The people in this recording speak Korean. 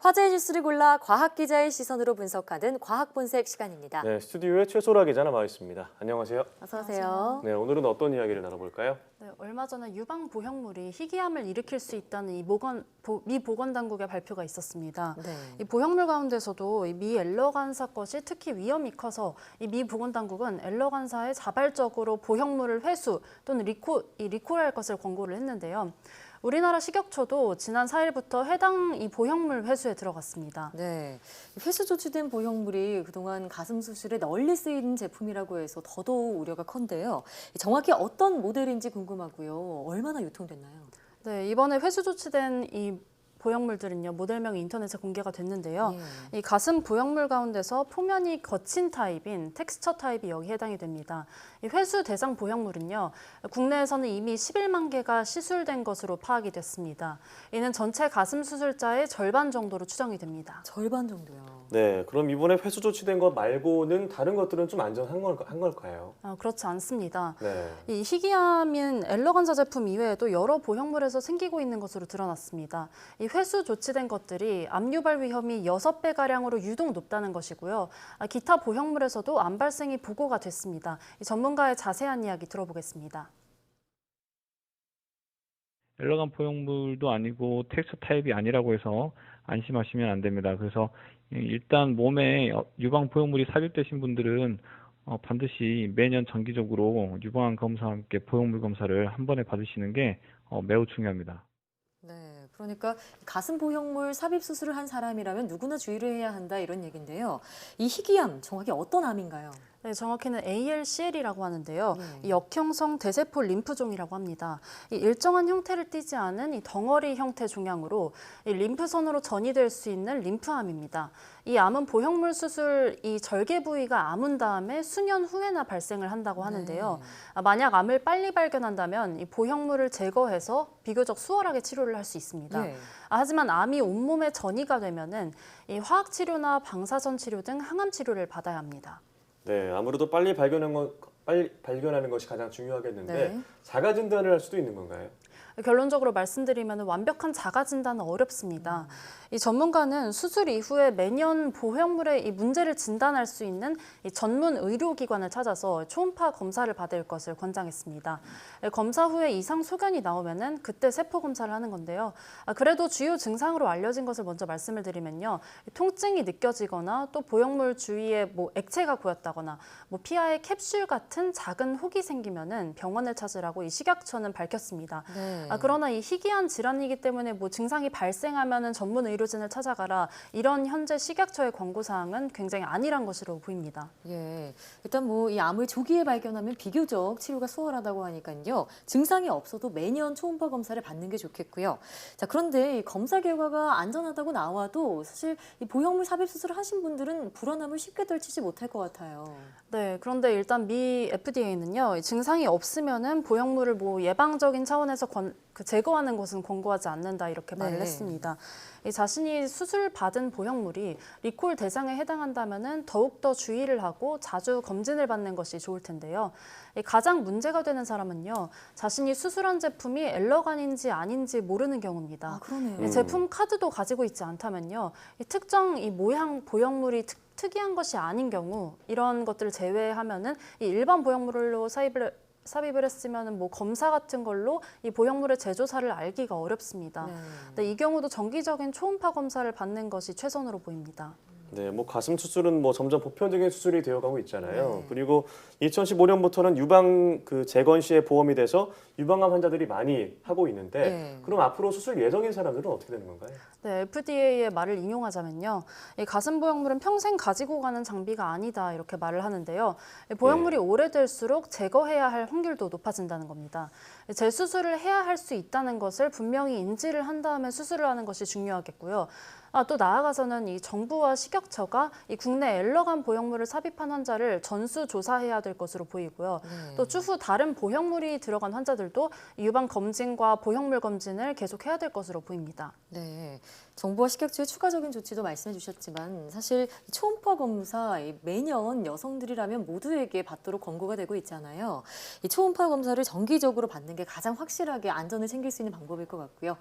화제의 뉴스를 골라 과학 기자의 시선으로 분석하는 과학 본색 시간입니다. 네, 스튜디오에 최소라 기자 나와 있습니다. 안녕하세요. 어서 오세요. 네, 오늘은 어떤 이야기를 나눠볼까요? 네, 얼마 전에 유방 보형물이 희귀암을 일으킬 수 있다는 미 보건당국의 발표가 있었습니다. 네. 이 보형물 가운데서도 이 미 엘러간사 것이 특히 위험이 커서 이 미 보건당국은 엘러간사에 자발적으로 보형물을 회수 또는 리콜할 것을 권고를 했는데요. 우리나라 식약처도 지난 4일부터 해당 이 보형물 회수에 들어갔습니다. 네, 회수 조치된 보형물이 그동안 가슴 수술에 널리 쓰이는 제품이라고 해서 더더욱 우려가 큰데요. 정확히 어떤 모델인지 궁금하고요. 얼마나 유통됐나요? 네, 이번에 회수 조치된 이 보형물들은요, 모델명이 인터넷에 공개가 됐는데요. 이 가슴 보형물 가운데서 표면이 거친 타입인 텍스처 타입이 여기 해당이 됩니다. 이 회수 대상 보형물은요, 국내에서는 이미 11만 개가 시술된 것으로 파악이 됐습니다. 이는 전체 가슴 수술자의 절반 정도로 추정이 됩니다. 절반 정도요. 네, 그럼 이번에 회수 조치된 것 말고는 다른 것들은 좀 안전한 걸까요? 그렇지 않습니다. 네. 이 희귀암인 엘러간사 제품 이외에도 여러 보형물에서 생기고 있는 것으로 드러났습니다. 이 회수 조치된 것들이 암 유발 위험이 6배가량으로 유독 높다는 것이고요. 기타 보형물에서도 암 발생이 보고가 됐습니다. 이 전문가의 자세한 이야기 들어보겠습니다. 엘러간 보형물도 아니고 텍스처 타입이 아니라고 해서 안심하시면 안 됩니다. 그래서 일단 몸에 유방 보형물이 삽입되신 분들은 반드시 매년 정기적으로 유방암 검사와 함께 보형물 검사를 한 번에 받으시는 게 매우 중요합니다. 네, 그러니까 가슴 보형물 삽입 수술을 한 사람이라면 누구나 주의를 해야 한다 이런 얘기인데요. 이 희귀암 정확히 어떤 암인가요? 네, 정확히는 ALCL이라고 하는데요. 네. 이 역형성 대세포 림프종이라고 합니다. 이 일정한 형태를 띠지 않은 이 덩어리 형태 종양으로 이 림프선으로 전이될 수 있는 림프암입니다. 이 암은 보형물 수술 이 절개 부위가 아문 다음에 수년 후에나 발생을 한다고 하는데요. 만약 암을 빨리 발견한다면 이 보형물을 제거해서 비교적 수월하게 치료를 할 수 있습니다. 네. 하지만 암이 온몸에 전이가 되면은 이 화학 치료나 방사선 치료 등 항암 치료를 받아야 합니다. 네, 아무래도 빨리 발견하는 것이 가장 중요하겠는데 네. 자가 진단을 할 수도 있는 건가요? 결론적으로 말씀드리면 완벽한 자가 진단은 어렵습니다. 이 전문가는 수술 이후에 매년 보형물의 이 문제를 진단할 수 있는 이 전문 의료기관을 찾아서 초음파 검사를 받을 것을 권장했습니다. 검사 후에 이상 소견이 나오면은 그때 세포 검사를 하는 건데요. 그래도 주요 증상으로 알려진 것을 먼저 말씀을 드리면요, 통증이 느껴지거나 또 보형물 주위에 뭐 액체가 고였다거나 뭐 피하에 캡슐 같은 작은 혹이 생기면은 병원을 찾으라고 이 식약처는 밝혔습니다. 네. 그러나 이 희귀한 질환이기 때문에 뭐 증상이 발생하면은 전문 의료진을 찾아가라, 이런 현재 식약처의 권고 사항은 굉장히 안일한 것으로 보입니다. 예, 일단 뭐 이 암을 조기에 발견하면 비교적 치료가 수월하다고 하니까요. 증상이 없어도 매년 초음파 검사를 받는 게 좋겠고요. 자, 그런데 이 검사 결과가 안전하다고 나와도 사실 이 보형물 삽입 수술을 하신 분들은 불안함을 쉽게 떨치지 못할 것 같아요. 네, 그런데 일단 미 FDA는요, 증상이 없으면은 보형물을 뭐 예방적인 차원에서 제거하는 것은 권고하지 않는다, 이렇게 말을 네. 했습니다. 이 자신이 수술받은 보형물이 리콜 대상에 해당한다면은 더욱더 주의를 하고 자주 검진을 받는 것이 좋을 텐데요. 가장 문제가 되는 사람은요, 자신이 수술한 제품이 엘러간인지 아닌지 모르는 경우입니다. 아, 그러네요. 제품 카드도 가지고 있지 않다면요, 이 특정 이 모양 보형물이 특이한 것이 아닌 경우, 이런 것들을 제외하면은 이 일반 보형물로 삽입을 했으면 뭐 검사 같은 걸로 이 보형물의 제조사를 알기가 어렵습니다. 네. 근데 이 경우도 정기적인 초음파 검사를 받는 것이 최선으로 보입니다. 네, 뭐 가슴 수술은 뭐 점점 보편적인 수술이 되어가고 있잖아요. 네. 그리고 2015년부터는 유방 재건 시에 보험이 돼서 유방암 환자들이 많이 하고 있는데 네. 그럼 앞으로 수술 예정인 사람들은 어떻게 되는 건가요? 네, FDA의 말을 인용하자면요, 이 가슴 보형물은 평생 가지고 가는 장비가 아니다, 이렇게 말을 하는데요. 이 보형물이 오래될수록 제거해야 할 확률도 높아진다는 겁니다. 재수술을 해야 할 수 있다는 것을 분명히 인지를 한 다음에 수술을 하는 것이 중요하겠고요. 또 나아가서는 이 정부와 식약처가 이 국내 엘러간 보형물을 삽입한 환자를 전수조사해야 될 것으로 보이고요. 또 추후 다른 보형물이 들어간 환자들도 유방 검진과 보형물 검진을 계속해야 될 것으로 보입니다. 네, 정부와 식약처의 추가적인 조치도 말씀해 주셨지만 사실 초음파 검사 매년 여성들이라면 모두에게 받도록 권고가 되고 있잖아요. 이 초음파 검사를 정기적으로 받는 게 가장 확실하게 안전을 챙길 수 있는 방법일 것 같고요.